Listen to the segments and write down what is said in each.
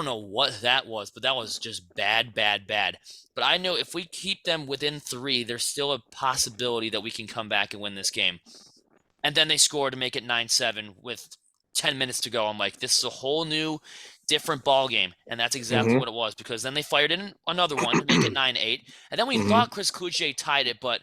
don't know what that was, but that was just bad, bad, bad. But I know if we keep them within 3, there's still a possibility that we can come back and win this game. And then they score to make it 9-7 with 10 minutes to go. I'm like, this is a whole new, different ball game. And that's exactly what it was, because then they fired in another one to make it 9-8. And then we thought Chris Cloutier tied it, but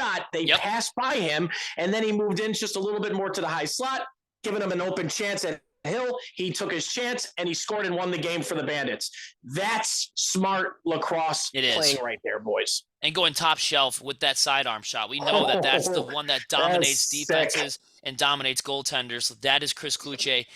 shot. They Yep. passed by him, and then he moved in just a little bit more to the high slot, giving him an open chance at Hill. He took his chance, and he scored and won the game for the Bandits. That's smart lacrosse playing right there, boys. And going top shelf with that sidearm shot. We know that that's the one that dominates defenses and dominates goaltenders. That is Chris CLOOOOOOOOOTCH.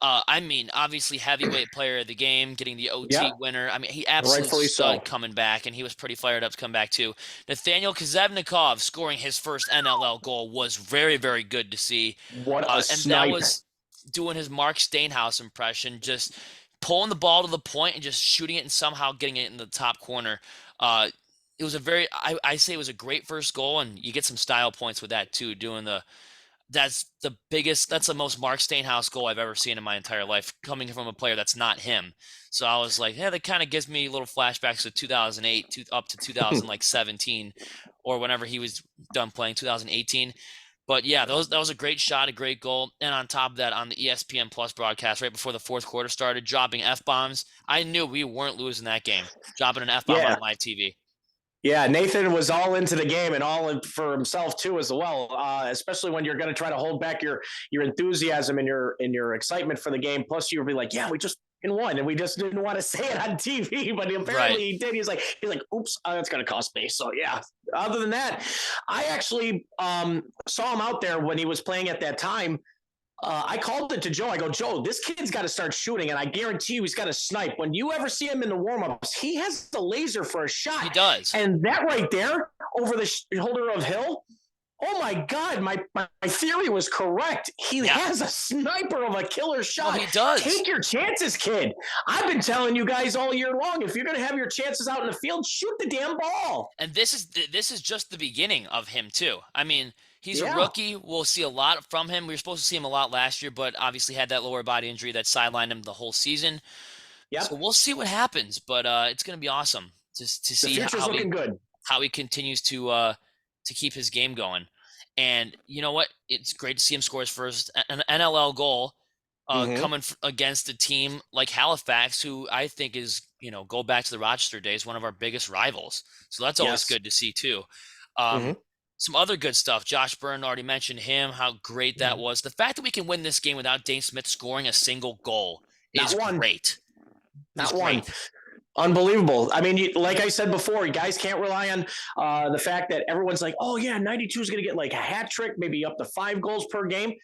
I mean, obviously heavyweight player of the game, getting the OT winner. I mean, he absolutely stud coming back, and he was pretty fired up to come back too. Nathaniel Kozevnikov scoring his first NLL goal was very, very good to see. What a snipe. And that was doing his Mark Stainhouse impression, just pulling the ball to the point and just shooting it and somehow getting it in the top corner. It was a very, I say it was a great first goal, and you get some style points with that too, that's the most Mark Stainhouse goal I've ever seen in my entire life, coming from a player that's not him. So I was like, yeah, that kind of gives me little flashbacks to 2008 up to 2017 or whenever he was done playing, 2018. But yeah, that was a great shot, a great goal. And on top of that, on the ESPN Plus broadcast, right before the fourth quarter started, dropping F-bombs. I knew we weren't losing that game, dropping an F-bomb on live TV. Yeah, Nathan was all into the game and all in for himself too, as well. Especially when you're going to try to hold back your enthusiasm and your excitement for the game. Plus, you'll be like, "Yeah, we just won," and we just didn't want to say it on TV, but apparently he did. He's like, "Oops, that's going to cost me." So yeah. Other than that, I actually saw him out there when he was playing at that time. I called it to Joe. I go, Joe, this kid's got to start shooting, and I guarantee you he's got to snipe. When you ever see him in the warm-ups, he has the laser for a shot. He does. And that right there over the shoulder of Hill, oh, my God, my theory was correct. He has a sniper of a killer shot. Oh, he does. Take your chances, kid. I've been telling you guys all year long, if you're going to have your chances out in the field, shoot the damn ball. And this is just the beginning of him, too. I mean, he's a rookie. We'll see a lot from him. We were supposed to see him a lot last year, but obviously had that lower body injury that sidelined him the whole season. Yep. So we'll see what happens, but it's going to be awesome to see how he continues to keep his game going. And you know what? It's great to see him score his first NLL goal coming against a team like Halifax, who I think is, go back to the Rochester days, one of our biggest rivals. So that's always good to see too. Some other good stuff. Josh Byrne, already mentioned him, how great that was. The fact that we can win this game without Dane Smith scoring a single goal is great. Not one. Unbelievable. I mean, like I said before, you guys can't rely on the fact that everyone's like, oh, yeah, 92 is going to get like a hat trick, maybe up to 5 goals per game.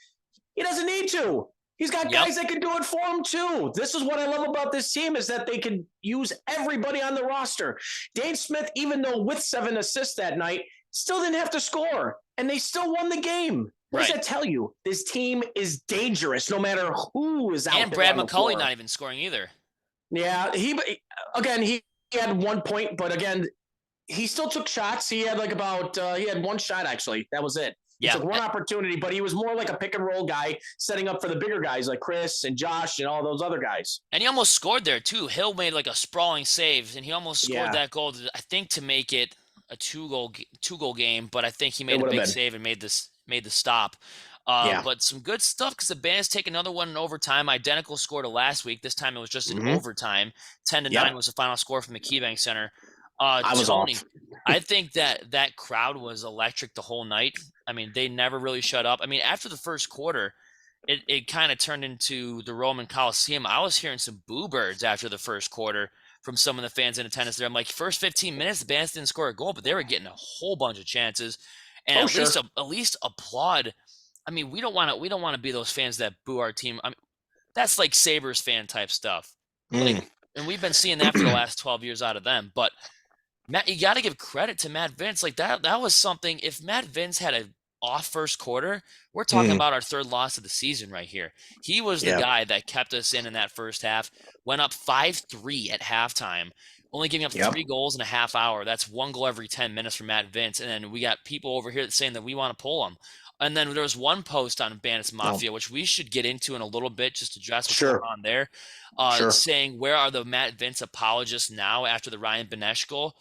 He doesn't need to. He's got guys that can do it for him, too. This is what I love about this team is that they can use everybody on the roster. Dane Smith, even though with 7 assists that night, still didn't have to score, and they still won the game. What does that tell you? This team is dangerous no matter who is out there. And Brad McCulley not even scoring either. Yeah, he had 1 point, but again, he still took shots. He had he had 1 shot, actually. That was it. He took 1 opportunity, but he was more like a pick and roll guy, setting up for the bigger guys like Chris and Josh and all those other guys. And he almost scored there, too. Hill made like a sprawling save, and he almost scored that goal, I think, to make it a two-goal game, but I think he made a big save and made the stop. But some good stuff because the Bandits take another one in overtime, identical score to last week. This time it was just in overtime. 10-9 was the final score from the KeyBank Center. I think that crowd was electric the whole night. I mean, they never really shut up. I mean, after the first quarter, it kind of turned into the Roman Coliseum. I was hearing some boo birds after the first quarter from some of the fans in attendance there. I'm like, first 15 minutes, the Bandits didn't score a goal, but they were getting a whole bunch of chances, and Oh, at least applaud. I mean, we don't want to be those fans that boo our team. I mean, that's like Sabres fan type stuff. Like, and we've been seeing that for the last 12 years out of them. But Matt, you got to give credit to Matt Vince. Like that was something. If Matt Vince had a off first quarter, we're talking about our third loss of the season right here. He was the guy that kept us in that first half. Went up 5-3 at halftime, only giving up 3 goals in a half hour. That's 1 goal every 10 minutes from Matt Vince. And then we got people over here saying that we want to pull him. And then there was one post on Bandits Mafia, which we should get into in a little bit, just to address what's going on there, saying, where are the Matt Vince apologists now after the Ryan Benesh goal?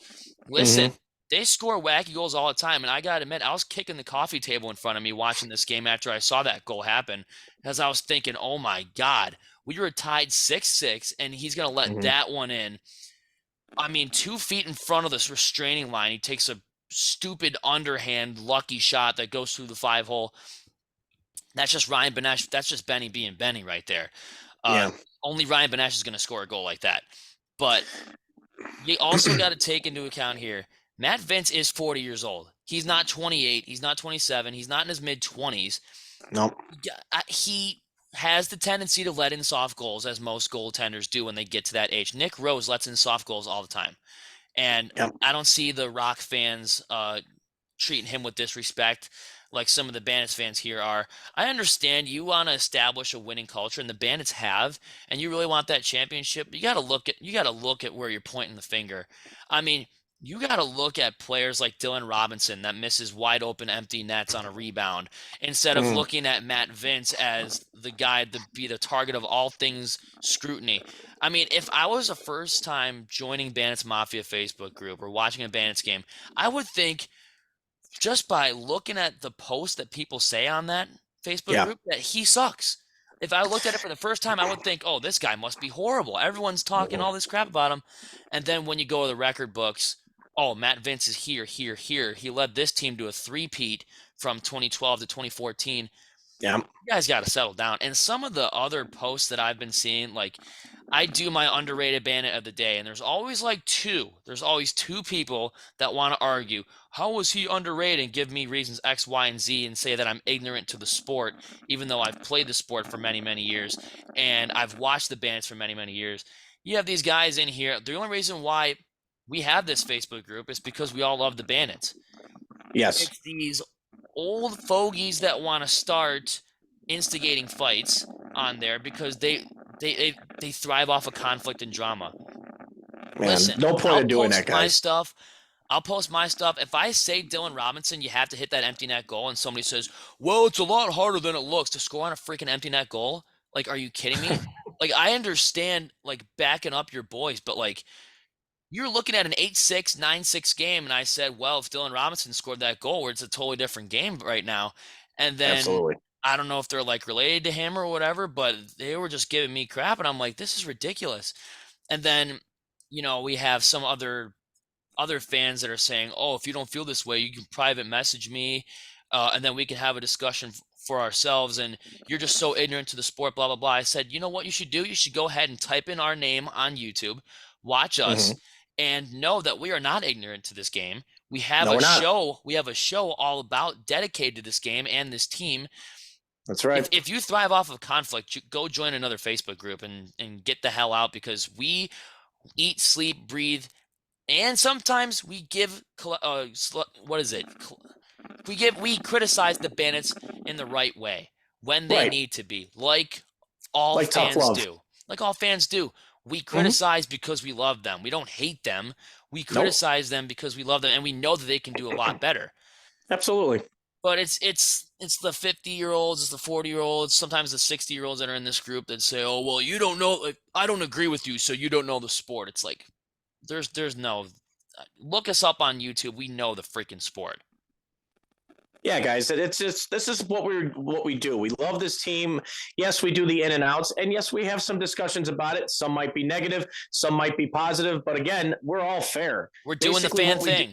Listen, they score wacky goals all the time, and I got to admit, I was kicking the coffee table in front of me watching this game after I saw that goal happen, because I was thinking, oh my God, we were tied 6-6, and he's going to let that one in. I mean, 2 feet in front of this restraining line, he takes a stupid underhand lucky shot that goes through the 5-hole. That's just Ryan Benesh. That's just Benny being Benny right there. Only Ryan Benesh is going to score a goal like that. But you also got to take into account here, Matt Vince is 40 years old. He's not 28. He's not 27. He's not in his mid-20s. Nope. He has the tendency to let in soft goals, as most goaltenders do when they get to that age. Nick Rose lets in soft goals all the time. And I don't see the Rock fans treating him with disrespect like some of the Bandits fans here are. I understand you want to establish a winning culture, and the Bandits have, and you really want that championship. But you got to look at where you're pointing the finger. I mean, you got to look at players like Dylan Robinson that misses wide open empty nets on a rebound, instead of looking at Matt Vince as the guy to be the target of all things scrutiny. I mean, if I was a first time joining Bandits Mafia Facebook group or watching a Bandits game, I would think, just by looking at the posts that people say on that Facebook group, that he sucks. If I looked at it for the first time, I would think, oh, this guy must be horrible. Everyone's talking all this crap about him. And then when you go to the record books, oh, Matt Vince is here. He led this team to a three-peat from 2012 to 2014. Yeah. You guys got to settle down. And some of the other posts that I've been seeing, like, I do my underrated Bandit of the day, and there's always two people that want to argue, how was he underrated, and give me reasons X, Y, and Z, and say that I'm ignorant to the sport, even though I've played the sport for many, many years, and I've watched the Bandits for many, many years. You have these guys in here. The only reason why we have this Facebook group is because we all love the Bandits. Yes. It's these old fogies that want to start instigating fights on there because they thrive off of conflict and drama. Man, listen, no point in doing that, guys. I'll post my stuff. If I say Dylan Robinson, you have to hit that empty net goal, and somebody says, well, it's a lot harder than it looks to score on a freaking empty net goal. Like, are you kidding me? Like, I understand, like, backing up your boys, but, like, you're looking at an 8-6, 9-6 game, and I said, well, if Dylan Robinson scored that goal, where it's a totally different game right now. And then I don't know if they're, like, related to him or whatever, but they were just giving me crap, and I'm like, this is ridiculous. And then, you know, we have some other fans that are saying, oh, if you don't feel this way, you can private message me, and then we can have a discussion for ourselves, and you're just so ignorant to the sport, blah, blah, blah. I said, you know what you should do? You should go ahead and type in our name on YouTube, watch us, and know that we are not ignorant to this game. We have a show. We have a show all about dedicated to this game and this team. That's right. If you thrive off of conflict, go join another Facebook group and get the hell out, because we eat, sleep, breathe, and sometimes we give we criticize the Bandits in the right way when they need to be, like all fans do. Like all fans do. We criticize because we love them. We don't hate them. We criticize them because we love them, and we know that they can do a lot better. Absolutely. But it's the 50-year-olds, it's the 40-year-olds, sometimes the 60-year-olds that are in this group that say, "Oh, well, you don't know. Like, I don't agree with you, so you don't know the sport." It's like there's no. Look us up on YouTube. We know the freaking sport. Yeah, guys, it's just, this is what we do. We love this team. Yes, we do the in and outs, and yes, we have some discussions about it. Some might be negative, some might be positive, but again, we're all fair. We're doing the fan thing.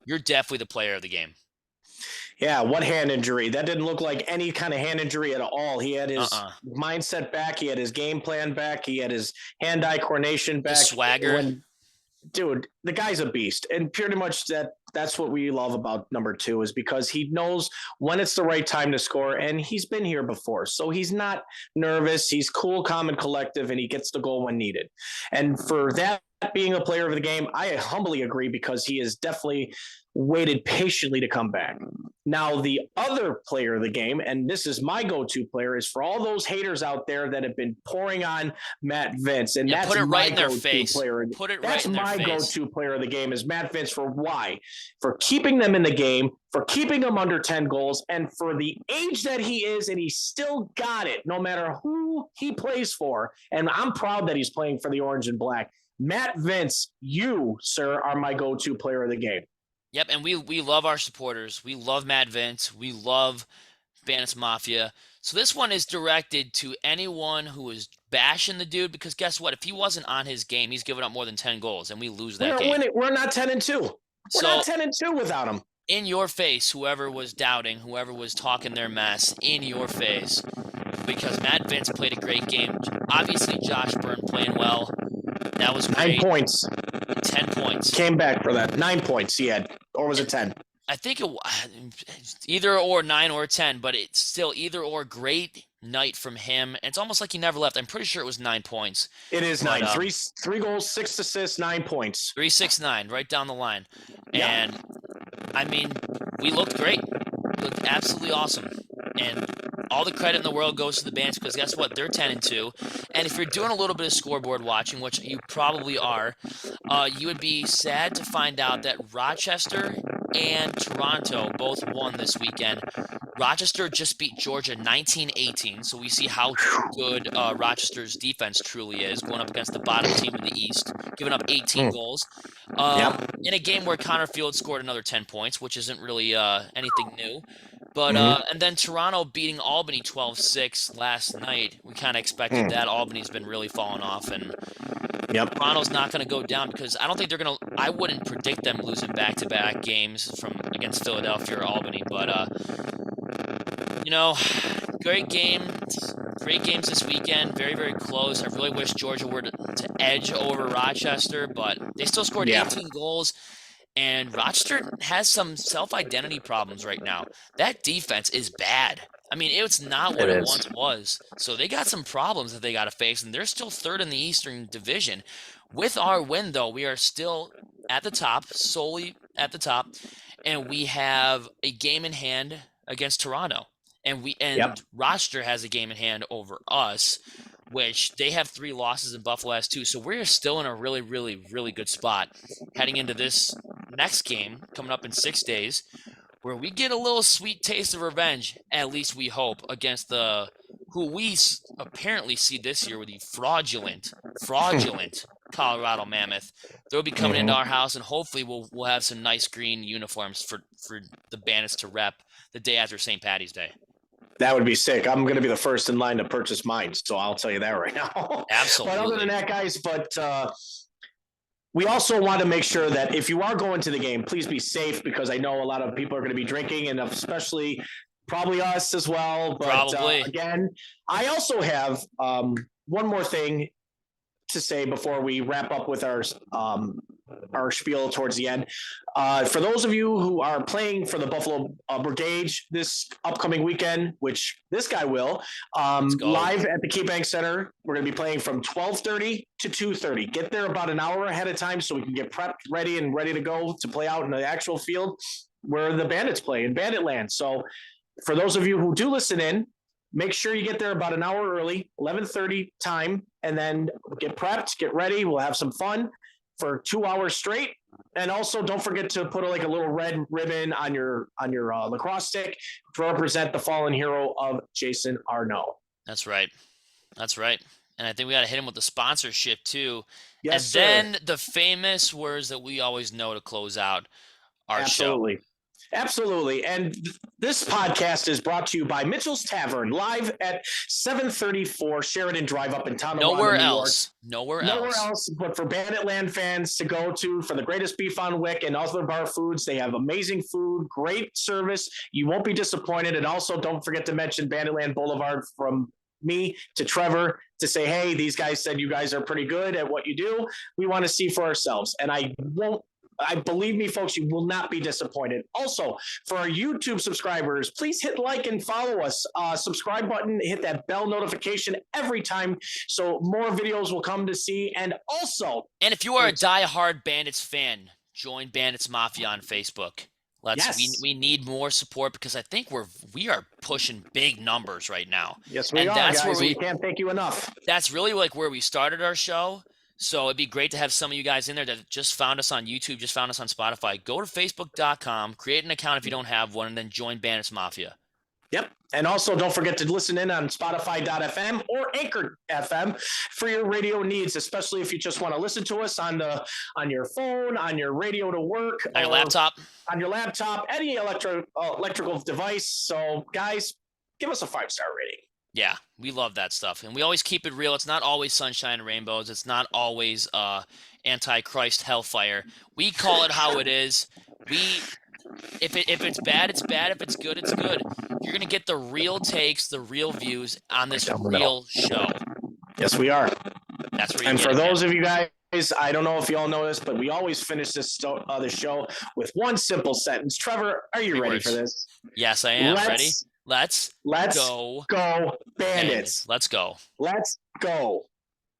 You're definitely the player of the game. Yeah, what hand injury? That didn't look like any kind of hand injury at all. He had his mindset back. He had his game plan back. He had his hand-eye coordination His back. swagger. When dude, the guy's a beast. And pretty much that's what we love about number 2 is because he knows when it's the right time to score, and he's been here before. So he's not nervous. He's cool, calm, and collective, and he gets the goal when needed. And for that being a player of the game, I humbly agree because he is definitely waited patiently to come back. Now, the other player of the game, and this is my go-to player, is for all those haters out there that have been pouring on Matt Vince, and that's put it my right in their go-to face. player. Put it That's right in their my face. go-to player of the game is Matt Vince. For why? For keeping them in the game, for keeping them under 10 goals, and for the age that he is, and he's still got it no matter who he plays for. And I'm proud that he's playing for the Orange and Black. Matt Vince, you, sir, are my go-to player of the game. Yep, and we love our supporters. We love Matt Vince. We love Bandits Mafia. So this one is directed to anyone who is bashing the dude, because guess what? If he wasn't on his game, he's given up more than 10 goals, and we lose that game. Winning. We're not 10-2. We're not 10-2 without him. In your face, whoever was doubting, whoever was talking their mess, in your face, because Matt Vince played a great game. Obviously, Josh Byrne playing well. That was great. 9 points. 10 points. Came back for that. 9 points he had. Or was it 10? I think either or 9 or 10, but it's still either or. Great night from him. It's almost like he never left. I'm pretty sure it was 9 points. It is 9. Three goals, 6 assists, 9 points. 3, 6, 9, right down the line. Yeah. And I mean, we looked great. We looked absolutely awesome. And all the credit in the world goes to the Bandits, because guess what? They're 10-2. And if you're doing a little bit of scoreboard watching, which you probably are, you would be sad to find out that Rochester and Toronto both won this weekend. Rochester just beat Georgia 19-18, so we see how good Rochester's defense truly is, going up against the bottom team in the East, giving up 18 goals. In a game where Connor Field scored another 10 points, which isn't really anything new. But and then Toronto beating Albany 12-6 last night. We kind of expected that. Albany's been really falling off, and Toronto's not going to go down, because I don't think they're going to. I wouldn't predict them losing back-to-back games against Philadelphia or Albany. But great games this weekend. Very, very close. I really wish Georgia were to edge over Rochester, but they still scored 18 goals. And Rochester has some self-identity problems right now. That defense is bad. I mean, it's not what it once was. So they got some problems that they got to face, and they're still third in the Eastern Division. With our win, though, we are still at the top, solely at the top, and we have a game in hand against Toronto. And Rochester has a game in hand over us, which they have 3 losses and Buffalo has 2. So we're still in a really, really, really good spot heading into this next game coming up in 6 days, where we get a little sweet taste of revenge, at least we hope, against who we apparently see this year with the fraudulent Colorado Mammoth. They'll be coming into our house, and hopefully we'll have some nice green uniforms for the Bandits to rep the day after St. Patty's Day. That would be sick. I'm going to be the first in line to purchase mine, so I'll tell you that right now. Absolutely. But other than that, guys, we also want to make sure that if you are going to the game, please be safe, because I know a lot of people are going to be drinking, and especially probably us as well. But again, I also have one more thing to say before we wrap up with our spiel towards the end. For those of you who are playing for the Buffalo Brigade this upcoming weekend, which this guy will, live at the KeyBank Center, we're going to be playing from 12:30 to 2:30. Get there about an hour ahead of time so we can get prepped, ready to go to play out in the actual field where the Bandits play in Banditland. So for those of you who do listen in, make sure you get there about an hour early, 11:30 time, and then get prepped, get ready. We'll have some fun for 2 hours straight. And also don't forget to put a little red ribbon on your lacrosse stick to represent the fallen hero of Jason Arnaud. That's right. And I think we got to hit him with the sponsorship too. Yes, and then the famous words that we always know to close out our show. Absolutely. And this podcast is brought to you by Mitchell's Tavern, live at 734 Sheridan Drive up in Tonawanda, Nowhere New York. Nowhere else. But for Banditland fans to go to for the greatest beef on Weck and other bar foods, they have amazing food, great service. You won't be disappointed. And also don't forget to mention Banditland Boulevard from me to Trevor to say, hey, these guys said you guys are pretty good at what you do. We want to see for ourselves. And I believe me, folks, you will not be disappointed. Also, for our YouTube subscribers, please hit like and follow us. Subscribe button, hit that bell notification every time so more videos will come to see. And also, and if you are a diehard Bandits fan, join Bandits Mafia on Facebook. We need more support because I think we are pushing big numbers right now. Yes, we are, guys. We can't thank you enough. That's really like where we started our show. So it'd be great to have some of you guys in there that just found us on YouTube, just found us on Spotify. Go to facebook.com, create an account if you don't have one, and then join Bandits Mafia. Yep. And also don't forget to listen in on Spotify.fm or Anchor FM for your radio needs, especially if you just want to listen to us on your phone, on your radio to work, on your laptop. On your laptop, any electrical device. So guys, give us a 5-star rating. Yeah, we love that stuff. And we always keep it real. It's not always sunshine and rainbows. It's not always Antichrist hellfire. We call it how it is. If it's bad, it's bad. If it's good, it's good. You're going to get the real takes, the real views on this real show. Yes, we are. That's where you And for those of you guys, I don't know if you all know this, but we always finish the show with one simple sentence. Trevor, are you ready for this? Yes, I am. Ready? Let's go Bandits. Let's go. Let's go.